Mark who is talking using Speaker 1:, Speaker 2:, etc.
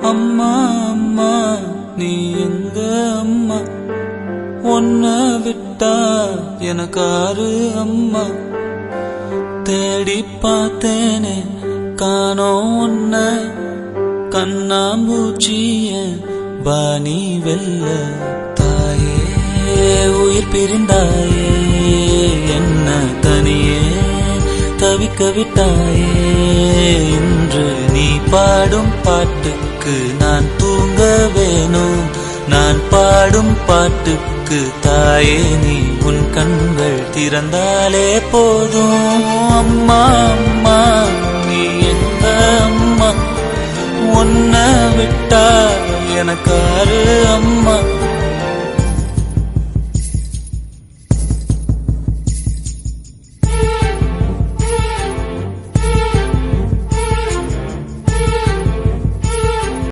Speaker 1: அம்மா அம்மா நீ எங்க அம்மா, உன்னை விட்டா எனக்காரு அம்மா. தேடி பார்த்தேனே காணோம் உன்ன, கண்ணாம்பூச்சிய பாணி வெல்ல. தாயே உயிர் பிரிந்தாயே, என்ன தனியே தவிக்க விட்டாயே. இன்று நீ பாடும் பாட்டுக்கு நான் தூங்க வேணும், நான் பாடும் பாட்டுக்கு தாயே நீ உன் கண்கள் திறந்தாலே போதும். அம்மா அம்மா நீ எங்க அம்மா, உன்னை விட்டா எனக்காரு அம்மா.